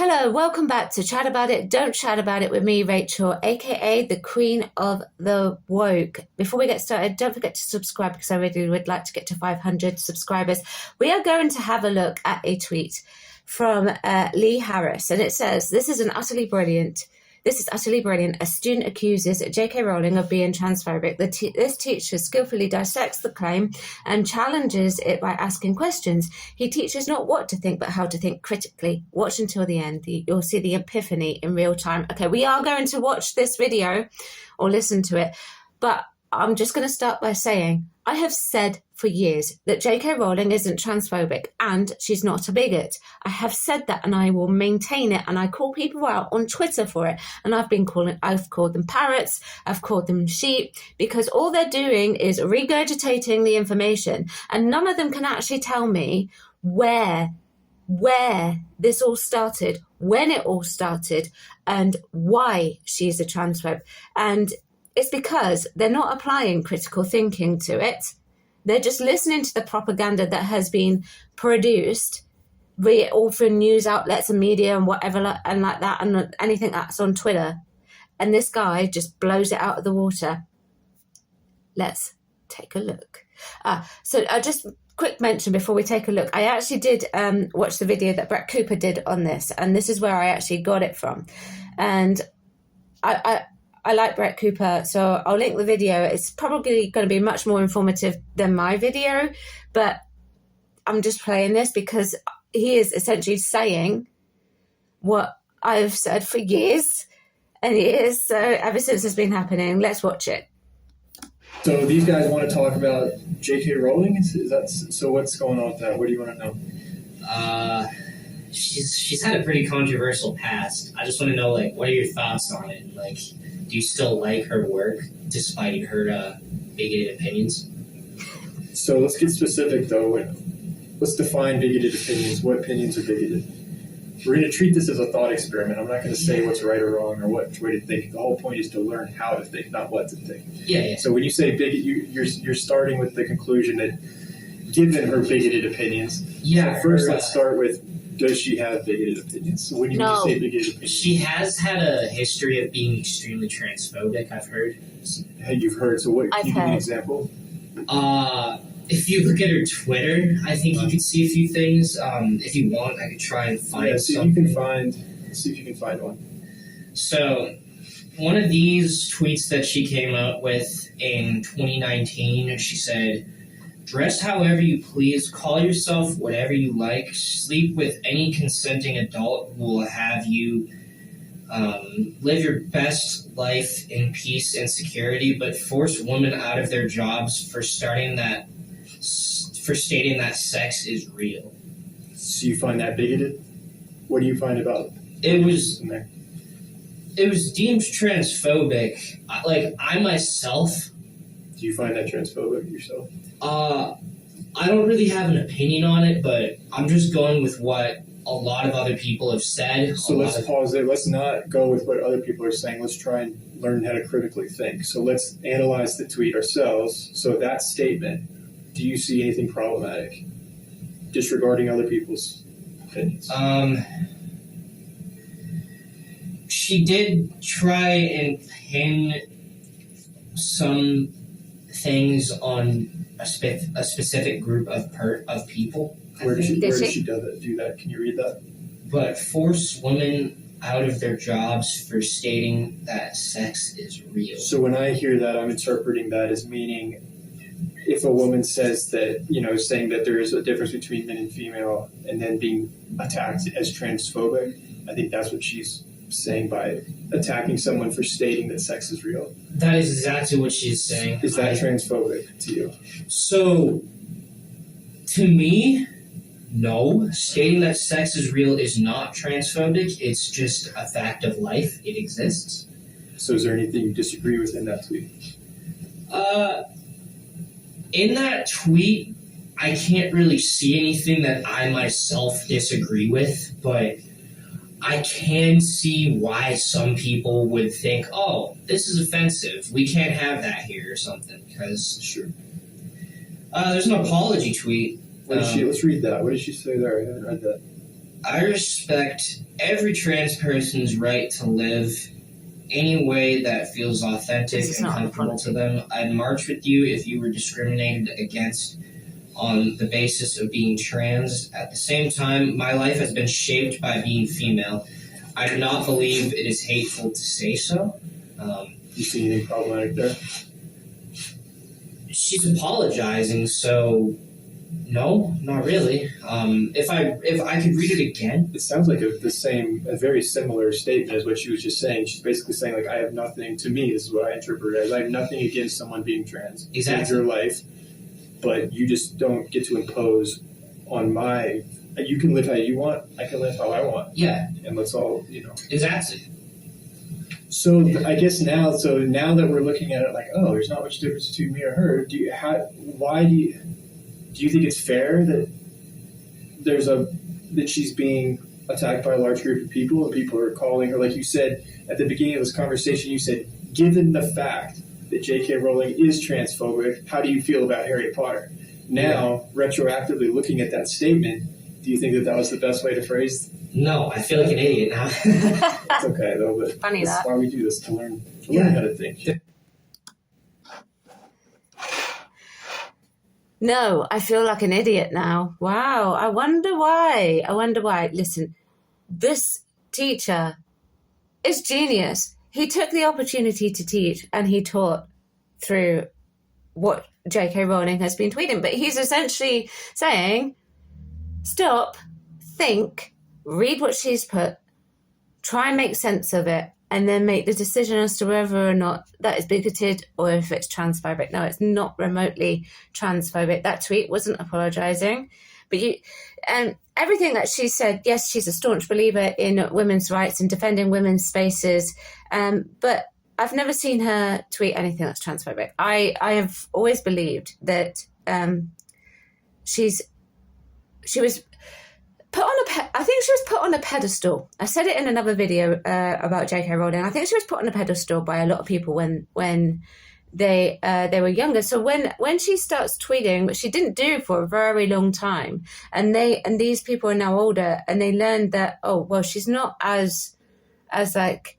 Hello, welcome back to Chat About It, Don't Chat About It with me, Rachel, aka the Queen of the Woke. Before we get started, don't forget to subscribe because I really would like to get to 500 subscribers. We are going to have a look at a tweet from Lee Harris, and it says, This is utterly brilliant. A student accuses J.K. Rowling of being transphobic. This teacher skillfully dissects the claim and challenges it by asking questions. He teaches not what to think, but how to think critically. Watch until the end. You'll see the epiphany in real time. Okay, we are going to watch this video or listen to it, but I'm just going to start by saying I have said for years that J.K. Rowling isn't transphobic and she's not a bigot. I have said that and I will maintain it, and I call people out on Twitter for it. And I've called them parrots, I've called them sheep, because all they're doing is regurgitating the information, and none of them can actually tell me where this all started, when it all started, and why she's a transphobe. And it's because they're not applying critical thinking to it. They're just listening to the propaganda that has been produced, be it all through news outlets and media and whatever, and like that, and anything that's on Twitter. And this guy just blows it out of the water. Let's take a look. So just quick mention before we take a look. I actually did watch the video that Brett Cooper did on this, and this is where I actually got it from. And I like Brett Cooper, so I'll link the video. It's probably going to be much more informative than my video, but I'm just playing this because he is essentially saying what I've said for years and years, so ever since it's been happening. Let's watch it. So these guys want to talk about J.K. Rowling? Is that so? What's going on with that? What do you want to know? She's had a pretty controversial past. I just want to know, what are your thoughts on it? Do you still like her work despite her bigoted opinions? So let's get specific, though. Let's define bigoted opinions. What opinions are bigoted? We're going to treat this as a thought experiment. I'm not going to say what's right or wrong or what way to think. The whole point is to learn how to think, not what to think. Yeah. So when you say bigot, you're starting with the conclusion that given her bigoted opinions. Yeah. So first, let's start with, does she have bigoted opinions? So when you say bigoted opinions, she has had a history of being extremely transphobic, I've heard. Hey, you've heard. So what? Can you give me an example? If you look at her Twitter, I think you can see a few things. If you want, I could try and find something. See if you can find one. So, one of these tweets that she came up with in 2019, she said, "Dress however you please, call yourself whatever you like, sleep with any consenting adult who will have you live your best life in peace and security, but force women out of their jobs for stating that sex is real." So you find that bigoted? What do you find about it? It was deemed transphobic. I myself... Do you find that transphobic yourself? I don't really have an opinion on it, but I'm just going with what a lot of other people have said. So let's pause there. Let's not go with what other people are saying. Let's try and learn how to critically think. So let's analyze the tweet ourselves. So that statement, do you see anything problematic? Disregarding other people's opinions. She did try and pin some things on a specific group of people. Where did she do that? Can you read that? But force women out of their jobs for stating that sex is real. So when I hear that, I'm interpreting that as meaning if a woman says that, saying that there is a difference between men and female and then being attacked as transphobic, I think that's what she's saying by attacking someone for stating that sex is real. That is exactly what she's saying. Is that transphobic to you? So, to me, no. Stating that sex is real is not transphobic. It's just a fact of life. It exists. So is there anything you disagree with in that tweet? In that tweet, I can't really see anything that I myself disagree with, but I can see why some people would think, oh, this is offensive. We can't have that here or something. Because sure. There's an apology tweet. Let's read that. What did she say there? I haven't read that. I respect every trans person's right to live any way that feels authentic and comfortable to them. I'd march with you if you were discriminated against on the basis of being trans. At the same time, my life has been shaped by being female. I do not believe it is hateful to say so. You see anything problematic there? She's apologizing, so no, not really. If I could read it again. It sounds like a very similar statement as what she was just saying. She's basically saying, like, I have nothing, to me, this is what I interpret it as, I have nothing against someone being trans. Exactly. It's your life, but you just don't get to impose on my, you can live how you want, I can live how I want. Yeah. And let's all, Exactly. So I guess now that we're looking at it like, oh, there's not much difference between me or her, do you think it's fair that that she's being attacked by a large group of people and people are calling her, like you said at the beginning of this conversation, you said, given the fact that J.K. Rowling is transphobic, how do you feel about Harry Potter? Now, retroactively looking at that statement, do you think that was the best way to phrase? No, I feel like an idiot now. It's okay though, but Funny that's that. why we do this, to learn how to think. No, I feel like an idiot now. Wow. I wonder why. Listen, this teacher is genius. He took the opportunity to teach and he taught through what J.K. Rowling has been tweeting. But he's essentially saying, stop, think, read what she's put, try and make sense of it, and then make the decision as to whether or not that is bigoted or if it's transphobic. No, it's not remotely transphobic. That tweet wasn't apologising. But everything that she said, yes, she's a staunch believer in women's rights and defending women's spaces, but I've never seen her tweet anything that's transphobic. I have always believed that she was put on I think she was put on a pedestal. I said it in another video about J.K. Rowling. I think she was put on a pedestal by a lot of people when they were younger. So when she starts tweeting, which she didn't do for a very long time, and these people are now older, and they learned that, oh well, she's not as like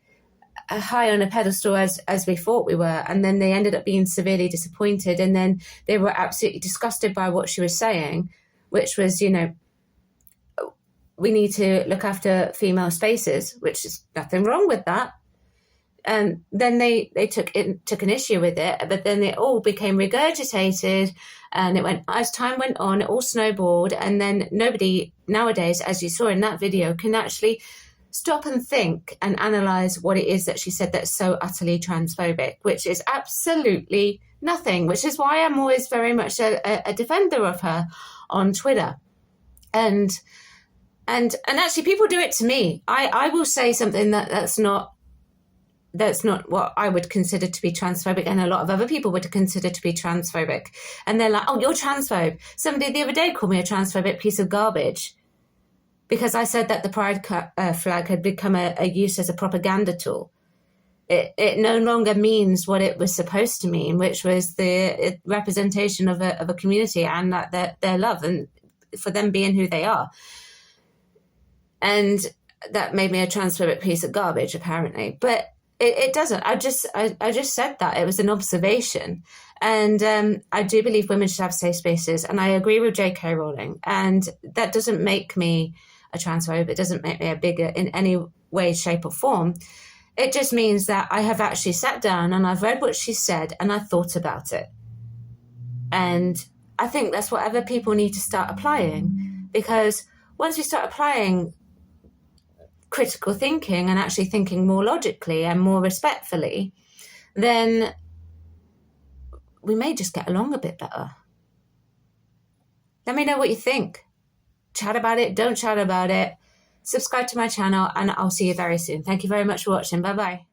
high on a pedestal as we thought we were, and then they ended up being severely disappointed, and then they were absolutely disgusted by what she was saying, which was, we need to look after female spaces, which is nothing wrong with that. And then they took an issue with it, but then it all became regurgitated, and as time went on, it all snowballed, and then nobody nowadays, as you saw in that video, can actually stop and think and analyze what it is that she said that's so utterly transphobic, which is absolutely nothing, which is why I'm always very much a defender of her on Twitter. And actually people do it to me. I will say something that's not what I would consider to be transphobic, and a lot of other people would consider to be transphobic. And they're like, oh, you're transphobe. Somebody the other day called me a transphobic piece of garbage because I said that the pride flag had become a use as a propaganda tool. It no longer means what it was supposed to mean, which was the representation of a community and that their love and for them being who they are. And that made me a transphobic piece of garbage, apparently. But it doesn't. I just said that. It was an observation. And I do believe women should have safe spaces. And I agree with J.K. Rowling. And that doesn't make me a transphobe. It doesn't make me a bigot in any way, shape or form. It just means that I have actually sat down and I've read what she said and I thought about it. And I think that's what other people need to start applying. Because once we start applying critical thinking and actually thinking more logically and more respectfully, then we may just get along a bit better. Let me know what you think. Chat about it, don't chat about it. Subscribe to my channel, and I'll see you very soon. Thank you very much for watching. Bye-bye.